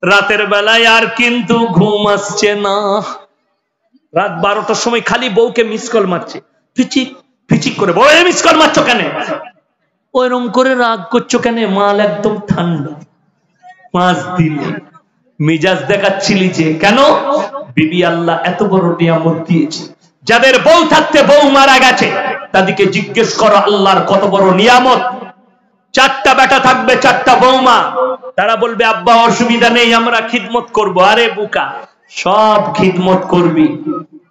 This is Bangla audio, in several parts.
রাতের বেলায় আর কিন্তু ঘুম আসছে না। রাত 12টার সময় খালি বউকে মিস কল মারছে, ফিচিক ফিচিক করে। বউ মিস কল মারছো কেন? ওইরকম করে রাগ করছো কেন? মাল একদম ঠান্ডা। 5 দিনে মিজাজ দেখাচ্ছিলি যে কেন? বিবি আল্লাহ এত বড় নিয়ামত দিয়েছে। যাদের বউ থাকতে বউ মারা গেছে তাদেরকে জিজ্ঞেস করো আল্লাহর কত বড় নিয়ামত। 4টা বেটা থাকবে, 4টা বৌমা, তারা বলবে আব্বা অসুবিধা নেই, আমরা খিদমত করব। আরে বুকা, সব খিদমত করবি,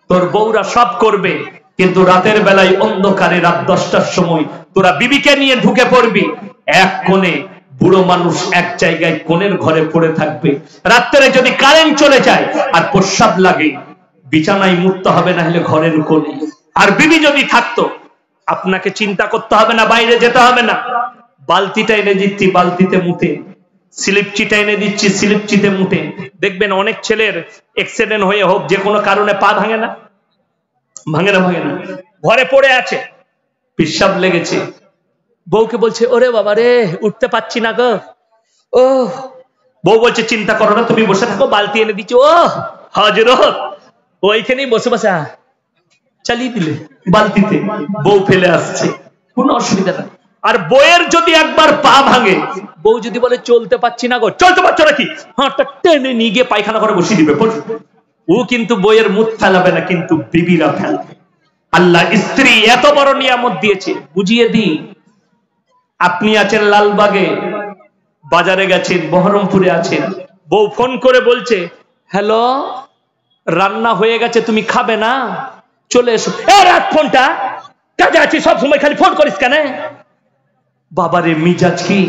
তোর বউরা সব করবে, কিন্তু রাতের বেলায় অন্ধকারে রাত 10টার সময় তোরা বিবিকে নিয়ে ঢুকে পড়বি এক কোণে। বুড়ো মানুষ এক জায়গায় কোণের ঘরে পড়ে থাকবে। রাত্রে যদি কারেন্ট চলে যায় আর প্রস্রাব লাগে, বিছানায় মুততে হবে, না হলে ঘরের কোণে। আর বিবি যদি থাকতো, আপনাকে চিন্তা করতে হবে না, বাইরে যেতে হবে না, বালতিটা এনে দিচ্ছি, বালতিতে মুতে, স্লিপচিটা এনে দিচ্ছি, স্লিপচিতে মুতে। দেখবেন অনেক ছেলের অ্যাক্সিডেন্ট হয়ে হোক যে কোনো কারণে পা ভাঙে না, ভাঙে না, ভাঙে না, ঘরে পড়ে আছে, পেশাব লেগেছে, বউকে বলছে ওরে বাবা রে উঠতে পাচ্ছি না গো। ও বউ বলছে চিন্তা করো না, তুমি বসে থাকো, বালতি এনে দিচ্ছি। ও হযরত, ওইখানেই বসে বসে চালিয়ে দিলে বালতিতে, বউ ফেলে আসছে, কোনো অসুবিধা নেই। আর বউয়ের যদি একবার পা ভাঙে, বউ যদি বলে চলতে পাচ্ছি না গো, চলতে পারছো নাকি, হাঁটা টেনে নিয়ে গিয়ে পায়খানা করে বসিয়ে দিবে। ও কিন্তু বইয়ের মুখ ফেলাবে না, কিন্তু বিবিরা ফেলবে। আল্লাহ স্ত্রী এত বড় নিয়ামত দিয়েছে। বুঝিয়ে দিই, আপনি আছেন লালবাগে, বাজারে গেছেন, বহরমপুরে আছেন, বউ ফোন করে বলছে হ্যালো রান্না হয়ে গেছে, তুমি খাবে না, চলে এসো। রাত ফোনটা কাজে আছি, সব সময় খালি ফোন করিস কেন? বাবারে মিজাজ কি!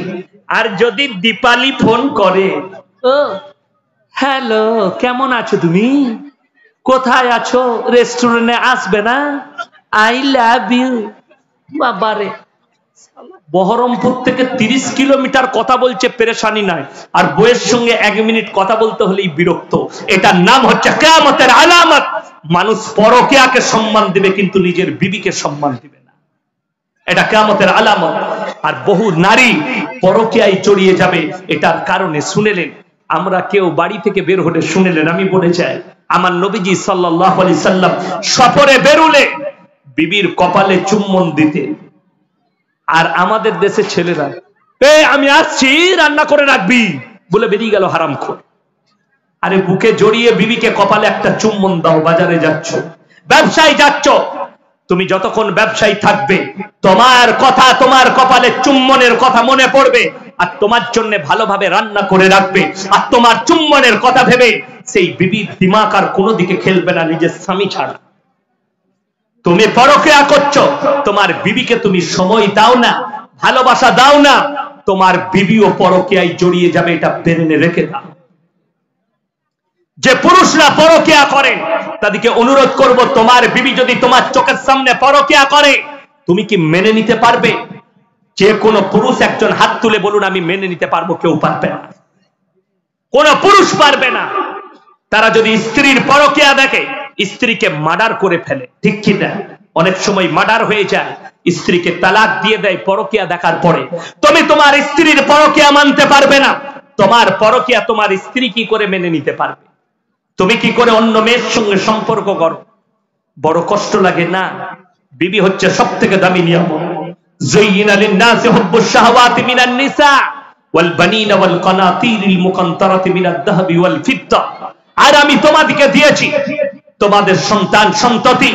আর যদি দীপালি ফোন করে, ও হ্যালো কেমন আছো তুমি, কোথায় আছো, রেস্টুরেন্টে আসবে না, আই লাভ ইউ। বাবারে, বহরমপুর থেকে 30 কিলোমিটার কথা বলছে, পেরেশানি নাই, আর বউয়ের সঙ্গে 1 মিনিট কথা বলতে হলেই বিরক্ত। এটার নাম হচ্ছে কিয়ামতের আলামত। মানুষ পরকীয়াকে সম্মান দিবে কিন্তু নিজের বিবিকে সম্মান দিবে না, এটা কিয়ামতের আলামত। আর বহু নারী পরকীয়ায় জড়িয়ে যাবে এটার কারণে। শুনেলেন, আমরা কেউ বাড়ি থেকে বের হলে, শুনেলেন আমি বলে যাই, আমার নবীজি সাল্লাল্লাহু আলাইহি সাল্লাম সফরে বেরুলে বিবির কপালে চুম্বন দিতেন। আর আমাদের দেশে ছেলেরা আমি আসছি রান্না করে রাখবি বলে বেরিয়ে গেল হারামখোর। আরে বুকে জড়িয়ে বিবিকে কপালে একটা চুম্বন দাও। বাজারে যাচ্ছ, ব্যবসায় যাচ্ছ, তুমি যতক্ষণ ব্যবসায়ী থাকবে তোমার কথা, তোমার কপালে চুম্বনের কথা মনে পড়বে, আর তোমার জন্য ভালোভাবে রান্না করে রাখবে, আর তোমার চুম্বনের কথা ভেবে সেই বিবির দিমাগ আর কোনো দিকে খেলবে না নিজের স্বামী ছাড়া। তুমি পরকীয়া করছো, তোমার বিবিকে তুমি সময় দাও না, ভালোবাসা দাও না, তোমার বিবিও পরকীয়ায় জড়িয়ে যাবে, এটা ব্রেনে রেখে দাও। যে পুরুষরা পরকীয়া করে তাদেরকে অনুরোধ করব, তোমার বিবি যদি তোমার চোখের সামনে পরকীয়া করে, তুমি কি মেনে নিতে পারবে? যে কোনো পুরুষ একজন হাত তুলে বলুন আমি মেনে নিতে পারবো। কেউ পারবে না, কোন পুরুষ পারবে না। তারা যদি স্ত্রীর পরকীয়া দেখে, স্ত্রীকে মার্ডার করে ফেলে, ঠিক কি না? অনেক সময় মার্ডার হয়ে যায়, স্ত্রীকে তালাক দিয়ে দেয় পরকীয়া দেখার পরে। তুমি তোমার স্ত্রীর পরকীয়া মানতে পারবে না, তোমার পরকীয়া তোমার স্ত্রী কি করে মেনে নিতে পারবে? তুমি কি করে অন্য মেয়ের সঙ্গে সম্পর্ক করো? বড় কষ্ট লাগে না? বিবি হচ্ছে সব থেকে দামি নিয়ামত। যায়্যিনা লিন-নাসি হুব্বুশ শাহাওয়াতি মিনান নিসা ওয়াল বানিনা ওয়াল কানাতিরিল মুকান্তারাতি মিনাদ যাহাবি ওয়াল ফিদ্দা। আর আমি তোমাদেরকে দিয়েছি তোমাদের সন্তান সন্ততি,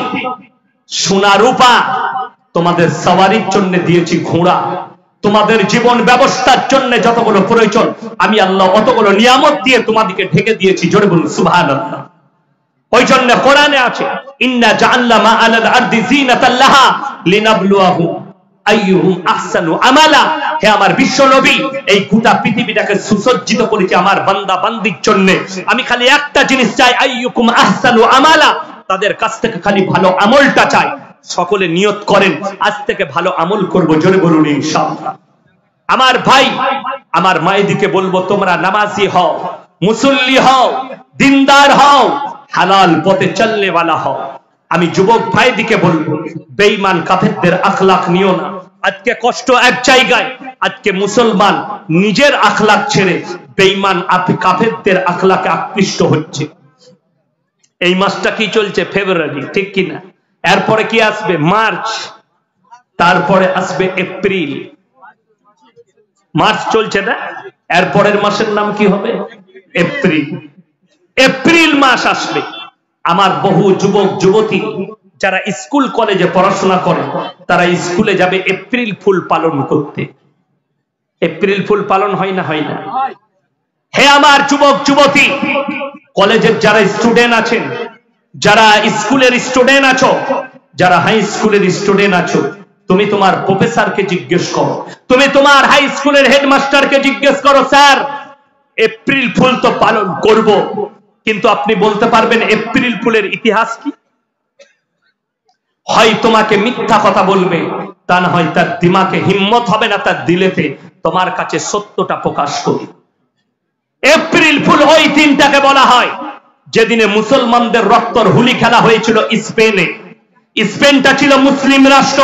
সোনা রূপা, তোমাদের সওয়ারির জন্য দিয়েছি ঘোড়া, তোমাদের জীবন ব্যবস্থার জন্য যতগুলো প্রয়োজন আমি আল্লাহ অতগুলো নিয়ামত দিয়ে তোমাদেরকে ঢেকে দিয়েছি। জোরে বলুন সুবহানাল্লাহ। ওই জন্য কোরআনে আছে ইন্না জাআলনা মা আলাল আরদি যিনাতাল লাহা লিনাবলুয়াহুম আইয়ুহুম আহসানু আমালা। হে আমার বিশ্ব নবী, এই গোটা পৃথিবীটাকে সুসজ্জিত করেছি আমার বান্দা বান্দির জন্য। আমি খালি একটা জিনিস চাই, আইয়ুকুম আহসানু আমালা, তাদের কাছ থেকে খালি ভালো আমলটা চাই। সকলে নিয়ত করেন আজ থেকে ভালো আমল করব। জোরে বলুন ইনশাআল্লাহ। আমার ভাই, আমার মায়েদিকে বলবো তোমরা নামাজি হও, মুসল্লি হও, দিনদার হও, হালাল পথে চলনে वाला হও। আমি যুবক ভাইদিকে বলবো বেঈমান কাফেরদের আখলাক নিও না। আজকে কষ্ট এক জায়গায়, আজকে মুসলমান নিজের আখলাক ছেড়ে বেঈমান কাফেরদের আখলাকে আকৃষ্ট হচ্ছে। এই মাসটা কি চলছে? ফেব্রুয়ারি, ঠিক কিনা? এরপরে কি আসবে? মার্চ, তারপরে আসবে এপ্রিল। মার্চ চলছে না, এরপরের মাসের নাম কি হবে? এপ্রিল। এপ্রিল মাস আসবে, আমার বহু যুবক যুবতী যারা স্কুল কলেজে পড়াশোনা করে তারা স্কুলে যাবে এপ্রিল ফুল পালন করতে। এপ্রিল ফুল পালন হয় না? হয় না? হে আমার যুবক যুবতী, কলেজের যারা স্টুডেন্ট আছেন, যারা স্কুলের স্টুডেন্ট আছো, যারা হাই স্কুলের স্টুডেন্ট আছো, তুমি তোমার প্রফেসরকে জিজ্ঞেস করো, তুমি তোমার হাই স্কুলের হেডমাস্টারকে জিজ্ঞেস করো, স্যার এপ্রিল ফুল তো পালন করব, কিন্তু আপনি বলতে পারবেন এপ্রিল ফুলের ইতিহাস কি? হয় তোমাকে মিথ্যা কথা বলবে, তা না হয় তার দিমাগে হিম্মত হবে না তার দিলেতে তোমার কাছে সত্যটা প্রকাশ করি। এপ্রিল ফুল ওই দিনটাকে বলা হয় যেদিনে মুসলমানদের রক্তর হুলি খেলা হয়েছিল স্পেনে। স্পেনটা ছিল মুসলিম রাষ্ট্র,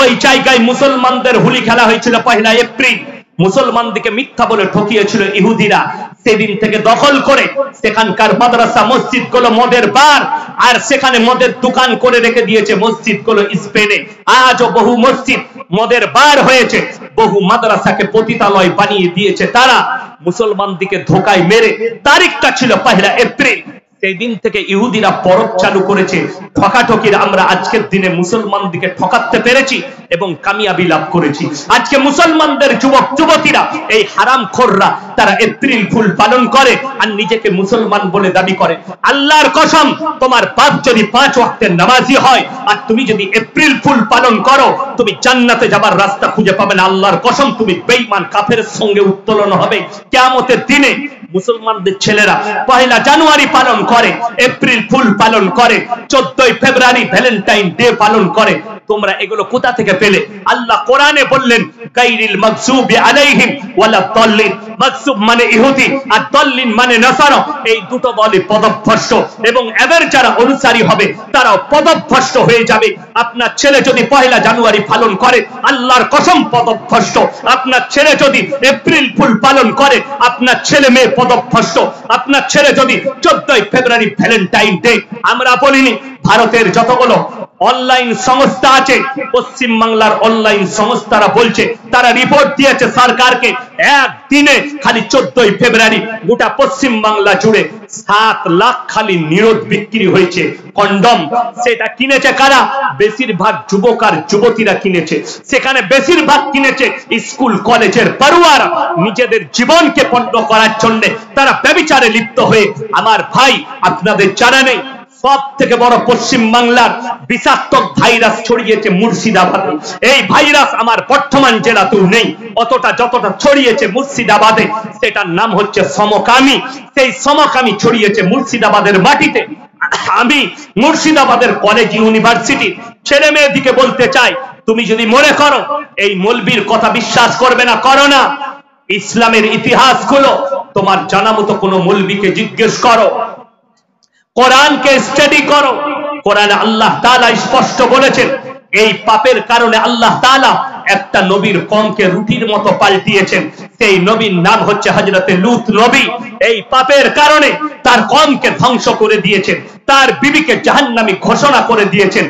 ওই জায়গায় মুসলমানদের হুলি খেলা হয়েছিল 1 এপ্রিল। মুসলমানদেরকে মিথ্যা বলে ঠকিয়েছিল ইহুদিরা। সেদিন থেকে দখল করে সেখানকার মাদ্রাসা মসজিদ গুলো মদের বার, আর সেখানে মদের দোকান করে রেখে দিয়েছে মসজিদ গুলো স্পেনে। আজও বহু মসজিদ মদের বার হয়েছে, বহু মাদ্রাসাকে পতিতালয় বানিয়ে দিয়েছে তারা, মুসলমানদেরকে ধোকায় মেরে। তারিখটা ছিল 1 এপ্রিল। সেই দিন থেকে ইহুদিরা পরব চালু করেছে ঠকাঠকির। আমরা আজকের দিনে মুসলমানদেরকে ঠকাতে পেরেছি এবং কামিয়াবি লাভ করেছি। আজকে মুসলমানদের যুবক যুবতীরা, এই হারামখোররা, তারা এপ্রিল ফুল পালন করে আর নিজেকে মুসলমান বলে দাবি করে। আল্লাহর কসম, তোমার বাপ যদি 5 ওয়াক্তের নামাজি হয় আর তুমি যদি এপ্রিল ফুল পালন করো, তুমি জান্নাতে যাবার রাস্তা খুঁজে পাবে না। আল্লাহর কসম, তুমি বেঈমান কাফেরের সঙ্গে উত্তোলন হবে কিয়ামতের দিনে। মুসলমানদের ছেলেরা 1 জানুয়ারি পালন করে, এপ্রিল ফুল পালন করে, 14 ফেব্রুয়ারি ভ্যালেন্টাইন ডে পালন করে। তোমরা এগুলো কোথা থেকে পেলে? আল্লাহ কোরআনে বললেন গায়রিল মাগসুবি আলাইহিম ওয়ালা দাল্লিন। মাগসুব মানে ইহুদি আর দাল্লিন মানে নাসারা। এই দুটো দলই পদভ্রষ্ট এবং এদের যারা অনুসারী হবে তারাও পদভ্রষ্ট হয়ে যাবে। আপনার ছেলে যদি 1 জানুয়ারি পালন করে, আল্লাহর কসম পদভ্রষ্ট। আপনার ছেলে যদি এপ্রিল ফুল পালন করে, আপনার ছেলে মেয়ে পদভ্রষ্ট। আপনার ছেলে যদি 14 ফেব্রুয়ারি ভ্যালেন্টাইন ডে, আমরা বলিনি, ভারতের যতগুলো অনলাইন সংস্থা আছে, পশ্চিম বাংলার অনলাইন সংস্থারা বলছে, তারা রিপোর্ট দিয়েছে সরকারকে, একদিনে খালি 14 ফেব্রুয়ারি গোটা পশ্চিম বাংলা জুড়ে 7 লাখ খালি নিরোধ বিক্রি হয়েছে কন্ডম। সেটা কিনেছে কারা? বেশিরভাগ যুবক আর যুবতীরা কিনেছে। সেখানে বেশিরভাগ কিনেছে স্কুল কলেজের পড়ুয়ারা, নিজেদের জীবনকে পণ্য করার জন্য তারা ব্যভিচারে লিপ্ত হয়ে। আমার ভাই, আপনাদের জানা নেই, সব থেকে বড় পশ্চিম বাংলার বিষাক্ত ভাইরাস ছড়িয়েছে মুর্শিদাবাদে। এই ভাইরাস আমার বর্ধমান জেলাতেও নেই, অতটা যতটা ছড়িয়েছে মুর্শিদাবাদে। সেটার নাম হচ্ছে সমকামী। সেই সমকামী ছড়িয়েছে মুর্শিদাবাদের মাটিতে। আমি মুর্শিদাবাদের কলেজ ইউনিভার্সিটি ছেলে মেয়েদিকে বলতে চাই, তুমি যদি মনে করো এই মৌলবীর কথা বিশ্বাস করবে না, করো না। ইসলামের ইতিহাস গুলো তোমার জানা মতো কোন মৌলবীকে জিজ্ঞেস করো, কোরআনকে স্টাডি করো। কোরআনে আল্লাহ তাআলা স্পষ্ট বলেছেন, এই পাপের কারণে আল্লাহ তাআলা একটা নবীর কওমকে রুটির মতো পাল্টিয়েছেন। সেই নবীর নাম হচ্ছে হযরতে লূত নবী। এই পাপের কারণে তার কওমকে ধ্বংস করে দিয়েছেন, তার বিবিকে জাহান্নামী ঘোষণা করে দিয়েছেন।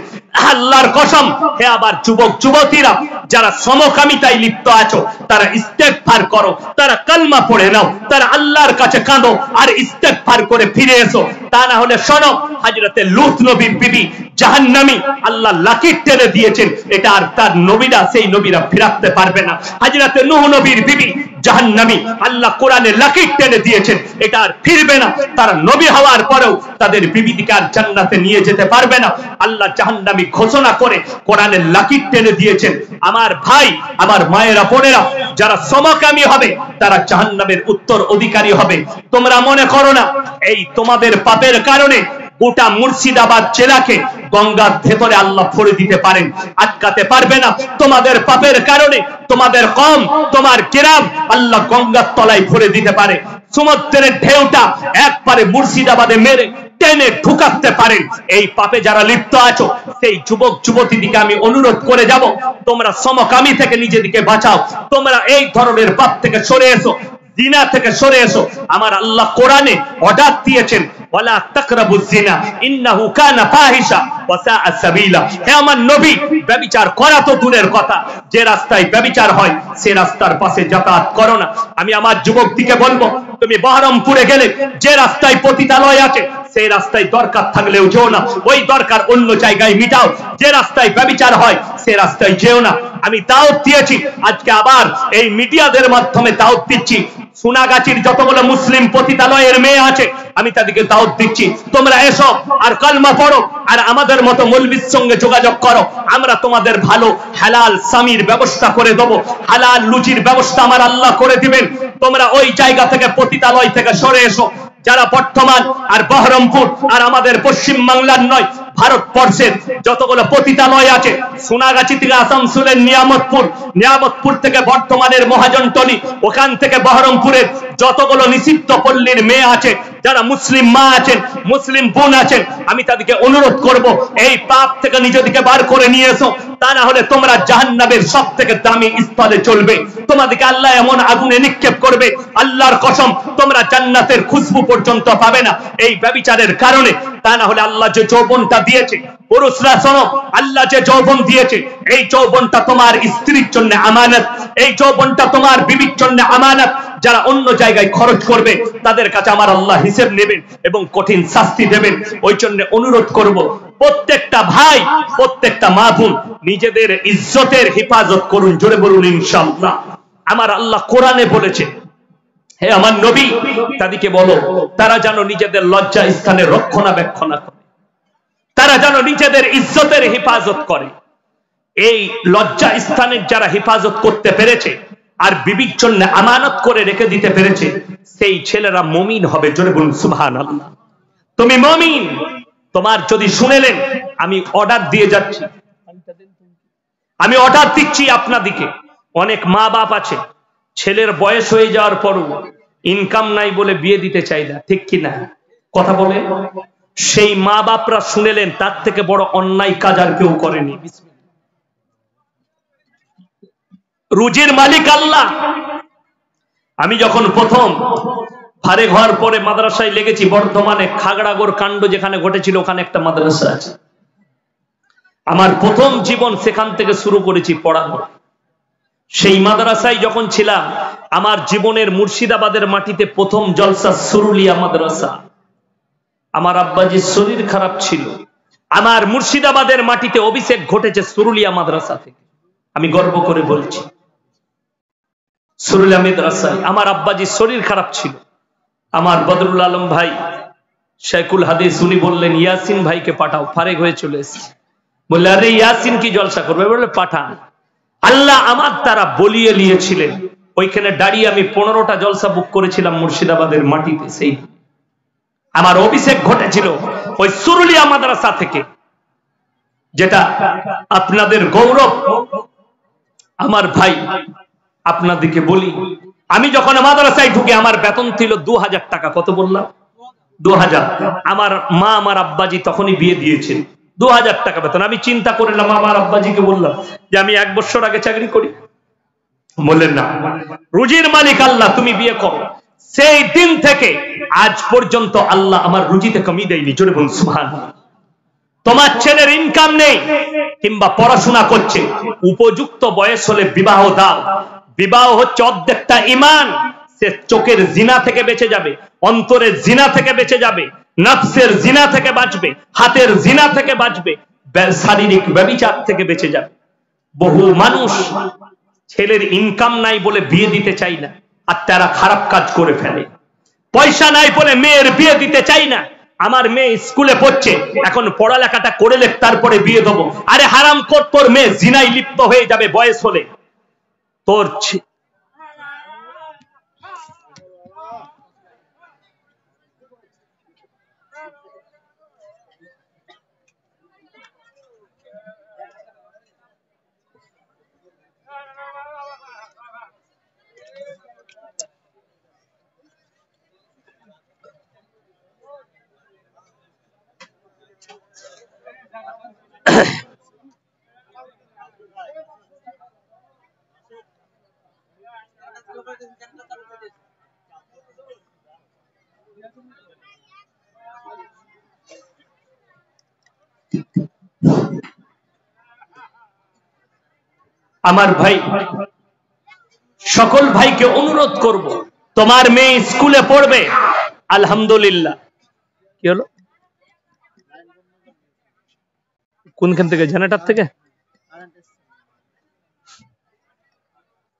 আল্লাহর কসম, হে আবার যুবক যুবতীরা যারা সমকামিতায় লিপ্ত আছো, তারা ইস্তেগফার করো, তারা কালমা পড়ে নাও, তারা আল্লাহর কাছে কাঁদো আর ইস্তেগফার করে ফিরে এসো। তা না হলে শোনো, হযরতে লূত নবীর বিবি জাহান্নামী, আল্লাহ লাকির টেনে দিয়েছেন, এটা আর তার নবীরা, সেই নবীরা ফিরাতে পারবে না। হযরতে নূহ নবীর বিবি জাহান্নামী, আল্লাহ কোরআনে লাকির টেনে দিয়েছেন, এটা আর ফিরবে না। তারা নবী হওয়ার পরেও তাদের বিবিকে আর জান্নাতে নিয়ে যেতে পারবে না। আল্লাহ জাহান্নামী ঘোষণা করে কোরআনে লাকির টেনে দিয়েছেন। আমার ভাই, আমার মায়েরা বোনেরা, যারা সমকামী হবে তারা জাহান্নামের উত্তর অধিকারী হবে। তোমরা মনে করো না এই তোমাদের পাপের কারণে গোটা মুর্শিদাবাদ জেলাকে গঙ্গার ভেতরে আল্লাহ ভরে দিতে পারেন, আটকাতে পারবে না। তোমাদের পাপের কারণে তোমাদের কওম, তোমার গ্রাম আল্লাহ গঙ্গার তলায় ভরে দিতে পারে। সমুদ্রের ঢেউটা একবারে মুর্শিদাবাদে মেরে টেনে ঢুকাতে পারেন। এই পাপে যারা লিপ্ত আছো, সেই যুবক যুবতীদিকে আমি অনুরোধ করে যাব, তোমরা সমকামী থেকে নিজেদিকে বাঁচাও, তোমরা এই ধরনের পাপ থেকে সরে এসো। জিনা থেকে সরে এসো। আমার আল্লাহ কোরআনে অর্ডার দিয়েছেন, ওয়ালা তাকরাবুজ জিনা ইন্নাহু কানা ফাহিশা ওয়া সাআ সাবিলা। হে আমার নবী, ব্যভিচার করা তো দূরের কথা, যে রাস্তায় ব্যভিচার হয় সে রাস্তার পাশে যাতায়াত করো না। আমি আমার যুবকদিকে বলবো, তুমি বহরমপুরে গেলে যে রাস্তায় পতিতালয় আছে সেই রাস্তায় দরকার থাকলেও যেও না, ওই দরকার অন্য জায়গায় মিটাও। যে রাস্তায় ব্যভিচার হয় সে রাস্তায় যেও না। আমি দাওয়াত দিয়েছি, আজকে আবার এই মিডিয়াদের মাধ্যমে দাওয়াত দিচ্ছি, সোনাগাছির যতগুলো মুসলিম পতিতালয়ের মেয়ে আছে আমি তাদেরকে দাওয়াত দিচ্ছি, তোমরা এসো আর কালমা পড়ো আর আমাদের মতো মৌলবীর সঙ্গে যোগাযোগ করো। আমরা তোমাদের ভালো হালাল স্বামীর ব্যবস্থা করে দেবো, হালাল লুচির ব্যবস্থা আমার আল্লাহ করে দিবেন। তোমরা ওই জায়গা থেকে পতিতালয় থেকে সরে এসো। যারা বর্তমান আর বহরমপুর আর আমাদের পশ্চিম বাংলার নয়, ভারতবর্ষের যতগুলো পতিতালয় আছে, সোনাগাছি থেকে আসানসোলের নিয়ামতপুর, নিয়ামতপুর থেকে বর্তমানের মহাজনটলি, ওখান থেকে বহরমপুরের যতগুলো নিষিদ্ধ পল্লীর মেয়ে আছে, যারা মুসলিম মা আছেন, মুসলিম বোন আছেন, আমি তাদেরকে অনুরোধ করব, এই পাপ থেকে নিজেদেরকে বার করে নিয়ে এসো। তা না হলে তোমরা জাহান্নামের সব থেকে দামি স্থলে চলবে, তোমাদেরকে আল্লাহ এমন আগুনে নিক্ষেপ করবে, আল্লাহর কসম তোমরা জান্নাতের খুশবু পর্যন্ত পাবে না এই ব্যভিচারের কারণে। তা না হলে আল্লাহ যে যৌবনটা দিয়েছে, পুরুষরা শোনো, আল্লাহ যে যৌবন দিয়েছে এই যৌবনটা তোমার স্ত্রীর জন্য আমানত, এই যৌবনটা তোমার বিবির জন্য আমানত। যারা অন্য জায়গায় খরচ করবে তাদের কাছে আমার আল্লাহ হিসেব নেবেন এবং কঠিন শাস্তি দেবেন। ওই জন্য অনুরোধ করব, প্রত্যেকটা ভাই, প্রত্যেকটা মা বোন নিজেদের ইজ্জতের হেফাজত করুন, জোরে বলুন ইনশাআল্লাহ। আমার আল্লাহ কোরআনে বলেছে, হে আমার নবী তাদেরকে বলো তারা যেন নিজেদের লজ্জা স্থানের রক্ষণাবেক্ষণ করে, তারা যেন নিজেদের ইজ্জতের হেফাজত করে। এই লজ্জা স্থানের যারা হেফাজত করতে পেরেছে আর বিবির জন্য আমানত করে রেখে দিতে পেরেছে, সেই ছেলেরা মুমিন হবে, জোরে বলুন সুবহানাল্লাহ। তুমি মুমিন। তোমার যদি শুনেলেন, আমি অর্ডার দিয়ে যাচ্ছি, আমি অর্ডার দিচ্ছি আপনাদিকে, অনেক মা বাপ আছে ছেলের বয়স হয়ে যাওয়ার পরও ইনকাম নাই বলে বিয়ে দিতে চাই না, ঠিক কি না? কথা বলেন। সেই মা বাপরা শুনেলেন, তার থেকে বড় অন্যায় কাজ আর কেউ করেনি। রুজির মালিক আল্লাহ। আমি যখন প্রথম ফারেক হওয়ার পরে মাদ্রাসায় লেগেছি, বর্ধমানে খাগড়াগড় কাণ্ড যেখানে ঘটেছিল ওখানে একটা মাদ্রাসা আছে, আমার প্রথম জীবন সেখান থেকে শুরু করেছি পড়ানো। সেই মাদ্রাসায় যখন ছিলাম, আমার জীবনের মুর্শিদাবাদের মাটিতে প্রথম জলসা সুরুলিয়া মাদ্রাসা। আমার আব্বাজির শরীর খারাপ ছিল, আমার মুর্শিদাবাদের মাটিতে অভিষেক ঘটেছে সুরুলিয়া মাদ্রাসা থেকে। আমি গর্ব করে বলছি, সুরুলিয়া মাদ্রাসায় আমার আব্বাজির শরীর খারাপ ছিল। আমার বদরুল আলম ভাই শেখুল হাদিস, উনি বললেন ইয়াসিন ভাইকে পাঠাও, ফারেক হয়ে চলে এসেছে। বললে আরে ইয়াসিন কি জলসা করবে? বললে পাঠান। আল্লাহ আমার দ্বারা বলিয়ে নিয়েছিলেন, ওইখানে দাঁড়িয়ে আমি 15টা জলসা বুক করেছিলাম মুর্শিদাবাদের মাটিতে। সেই আমার অভিষেক ঘটেছিল ওই সুরুলিয়া মাদ্রাসা থেকে, যেটা আপনাদের গৌরব। আমার ভাই আপনাদেরকে বলি, আমি যখন মাদ্রাসায় ঢুকে আমার বেতন ছিল 2000 টাকা। কত বললাম? 2000। আমার মা আমার আব্বাজি তখনই বিয়ে দিয়েছেন, 2000 টাকা বেতন। আমি চিন্তা করলাম, আমার আব্বাজিকে বললাম যে আমি 1 বছর আগে চাকরি করি। বললেন না, রুজির মালিক আল্লাহ, তুমি বিয়ে করো। সেই দিন থেকে আজ পর্যন্ত আল্লাহ আমার রুজিতে কমি দেয়নি, জোরে বলুন সুবহানাল্লাহ। তোমার ছেলের ইনকাম নেই কিংবা পড়াশোনা করছে, উপযুক্ত বয়স হলে বিবাহ দাও। বিবাহ হচ্ছে অর্ধেকটা ঈমান। সে চোখের জিনা থেকে বেঁচে যাবে, অন্তরের জিনা থেকে বেঁচে যাবে, নফসের জিনা থেকে বাঁচবে, হাতের জিনা থেকে বাঁচবে, শারীরিক ব্যভিচার থেকে বেঁচে যাবে। বহু মানুষ ছেলের ইনকাম নাই বলে বিয়ে দিতে চাই না, আর তারা খারাপ কাজ করে ফেলে। পয়সা নাই বলে মেয়ের বিয়ে দিতে চাই না। আমার মেয়ে স্কুলে পড়ছে, এখন পড়ালেখাটা করে লেখ তারপরে বিয়ে দেবো। আরে হারাম কর, তোর মেয়ে জিনায় লিপ্ত হয়ে যাবে বয়স হলে। তোর আমার ভাই, সকল ভাইকে অনুরোধ করব, তোমার মেয়ে স্কুলে পড়বে, আলহামদুলিল্লাহ। কি হলো? কোনখান থেকে? জেনারেটর থেকে?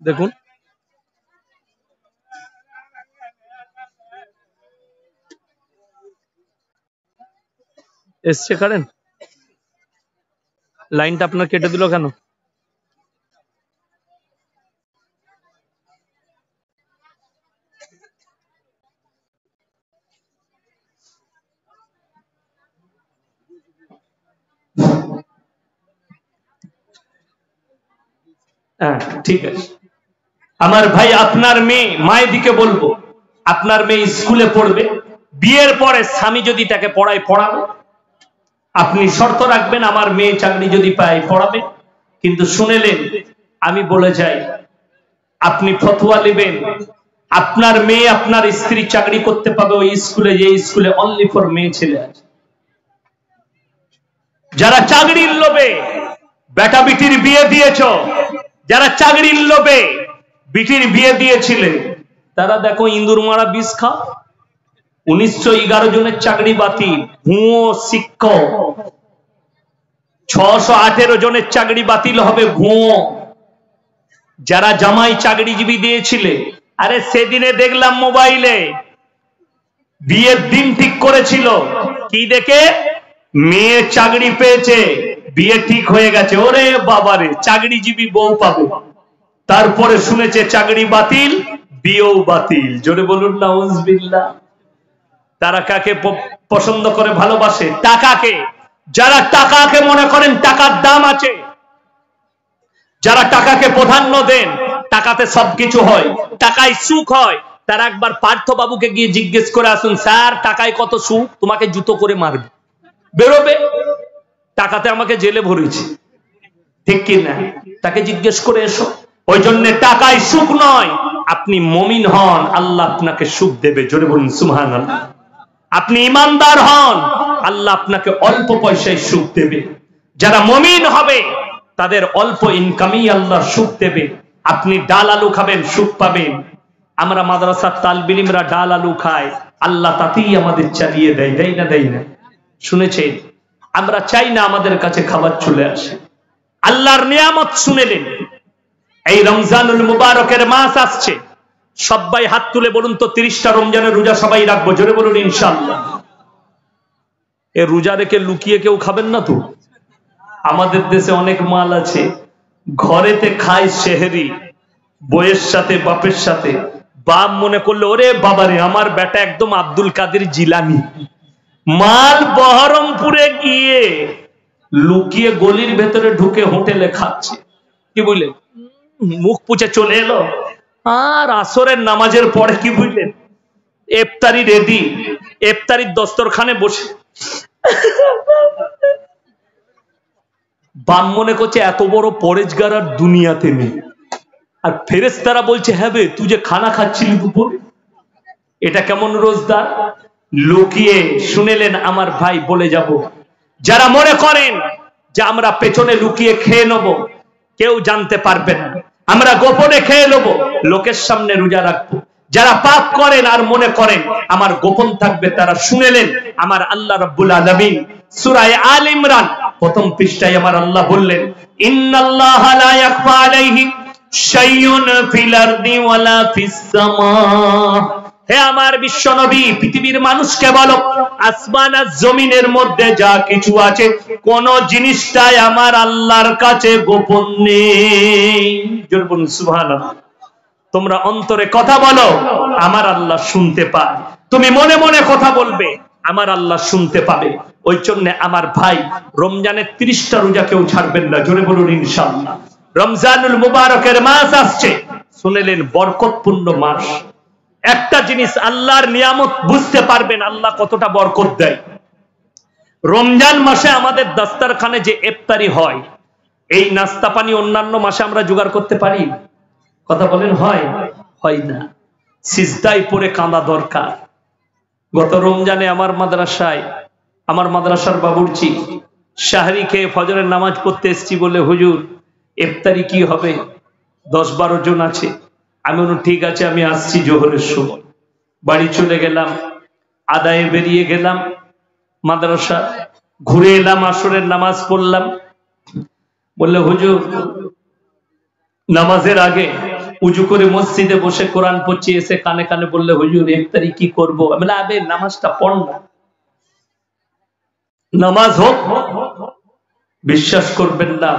দেখুন, এসছে কারেন্ট। লাইনটা আপনার কেটে দিল কেন? হ্যাঁ, ঠিক আছে। আমার ভাই, আপনার মেয়ে, মায়ের দিকে বলবো, আপনার মেয়ে স্কুলে পড়বে, বিয়ের পরে স্বামী যদি তাকে পড়ায় পড়াবে, আপনি শর্ত রাখবেন আমার মেয়ে চাকরি যদি পায় পড়াবে। কিন্তু শুনেলেন, আমি বলে যাই, আপনি ফতোয়া নেবেন, আপনার মেয়ে আপনার স্ত্রী চাকরি করতে পাবে ওই স্কুলে, যে স্কুলে অনলি ফর মেয়ে ছেলে আছে। যারা চাকরির লোভে বেটা বিটির বিয়ে দিয়েছ, যারা চাকরির লোভে বিটির বিয়ে দিয়েছিলে, তারা দেখো ইন্দুর মারা বিষ খাও। 1911 জনের চাকরি বাতিল, ভুয়ো শিক্ষক। 618 জনের চাকরি বাতিল হবে, ভুয়ো। যারা জামাই চাকরিজীবী দিয়েছিলে, আরে সেদিনে দেখলাম মোবাইলে বিয়ের দিন ঠিক করেছিল, কি দেখে? মেয়ে চাকরি পেয়েছে, বিয়ে ঠিক হয়ে গেছে। ওরে বাবারে, চাকরিজীবী বউ পাবে। তারপরে শুনেছে চাকরি বাতিল, বিয়েও বাতিল। জোরে বলুন নাউজুবিল্লাহ। তারা কাকে পছন্দ করে, ভালোবাসে? টাকাকে। যারা টাকাকে মনে করেন টাকার দাম আছে, যারা টাকাকে প্রাধান্য দেন, টাকাতে সবকিছু হয়, টাকায় সুখ হয়, তারা একবার পার্থবাবুকে গিয়ে জিজ্ঞেস করে আসুন, স্যার টাকায় কত সুখ? তোমাকে জুতো করে মারবে, বেরোবে। টাকাতে আমাকে জেলে ভরেছে, ঠিক কি না? তাকে জিজ্ঞেস করে এসো। ওই জন্য টাকায় সুখ নয়, আপনি মুমিন হন, আল্লাহ আপনাকে সুখ দেবে। জোরে বলুন সুবহানাল্লাহ। আপনি ইমানদার হন, আল্লাহ আপনাকে অল্প পয়সায় সুখ দেবে। যারা মুমিন হবে তাদের অল্প ইনকামই আল্লাহ সুখ দেবে। আপনি ডাল আলু খাবেন, সুখ পাবেন। আমরা মাদ্রাসার তালবে ইলমরা ডাল আলু খাই, আল্লাহ তাতেই আমাদের চালিয়ে দেয়, দেয় না? দেয় না? শুনেছেন? আমরা চাই না আমাদের কাছে খাবার চলে আসে। আল্লাহর নিয়ামত শুনেলেন। এই রমজানুল মুবারকের মাস আসছে, সবাই হাত তুলে বলুন তো, 30টা রমজানের রোজা সবাই রাখবো? জোরে বলুন ইনশাআল্লাহ। এ রোজা রেখে লুকিয়ে কেউ খাবেন না তো? আমাদের দেশে অনেক মাল আছে, ঘরেতে খায় সেহরি, বইয়ের সাথে, বাপের সাথে। বাপ মনে করলে, ওরে বাবারে, আমার বেটা একদম আব্দুল কাদের জিলানি। মাল বহরমপুরে গিয়ে লুকিয়ে গলির ভেতরে ঢুকে হোটেলে খাচ্ছে। কি বুঝলেন? মুখ পুছে চলে এলো। আর আসরের নামাজের পরে কি বুঝলেন, ইফতারি রেডি, ইফতারির দস্তরখানে বসে বাম মনে করছে এত বড় পরেজগার আর দুনিয়াতে নেই। আর ফেরেশতারা বলছে, হ্যাঁ বে, তুই যে খানা খাচ্ছিলি দুপুরে, এটা কেমন রোজদার? লুকিয়ে শুনেলেন। আমার ভাই বলে যাব, যারা মনে করেন যে আমরা পেছনে লুকিয়ে খেয়ে নেব, কেউ জানতে পারবে না, আমরা গোপনে খেয়ে নেব, লোকের সামনে রোজা রাখবো। যারা পাপ করেন আর মনে করেন আমার গোপন থাকবে, তারা শুনেলেন আমার আল্লাহ রাব্বুল আলামিন সূরা আলে ইমরান প্রথম পৃষ্ঠায় আমার আল্লাহ বললেন, ইন্নাল্লাহা লা ইয়াখফা আলাইহি শাইউন ফিল আরদি ওয়ালা ফিস সামা। হে আমার বিশ্ব নবী, পৃথিবীর মানুষকে বলো, আসমান আর জমিনের মধ্যে যা কিছু আছে, কোন জিনিসটাই আমার আল্লাহর কাছে গোপন নেই। জোরে বলুন সুবহানাল্লাহ। তোমরা অন্তরে কথা বলো, আমার আল্লাহ শুনতে পায়। তুমি মনে মনে কথা বলবে, আমার আল্লাহ শুনতে পাবে। ওই জন্য আমার ভাই, রমজানের 30টা রোজা কেউ ছাড়বেন না। জোরে বলুন ইনশাআল্লাহ। রমজানুল মুবারকের মাস আসছে, শুনেলেন, বরকতপূর্ণ মাস। একটা জিনিস আল্লাহর নিয়ামত বুঝতে পারবেন আল্লাহ কতটা বরকত দেয়। রমজান মাসে আমাদের দস্তরখানে যে ইফতারি হয়, এই নাস্তা পানি অন্যান্য মাসে আমরা জোগাড় করতে পারি? কথা বলেন, হয়? হয় না। সিজদায় পড়ে কাঁদা দরকার। গত রমজানে আমার মাদ্রাসার বাবুর্চি শাহরি খেয়ে ফজরের নামাজ পড়তে এসেছি বলে, হুজুর ইফতারি কি হবে, 10-12 জন আছে। আমি বললাম ঠিক আছে, আমি আসছি জোহরের সময়। বাড়ি চলে গেলাম, আদায়ে বেরিয়ে গেলাম, মাদ্রাসা ঘুরে এলাম, আসরের নামাজ পড়লাম। বললে হুজুর নামাজের আগে উজু করে মসজিদে বসে কোরআন পড়ছি, এসে কানে কানে বললে হুজুর ইফতারি কি করবো। আমি বললাম আবে নামাজটা পড় না, নামাজ হোক। বিশ্বাস করবেন না,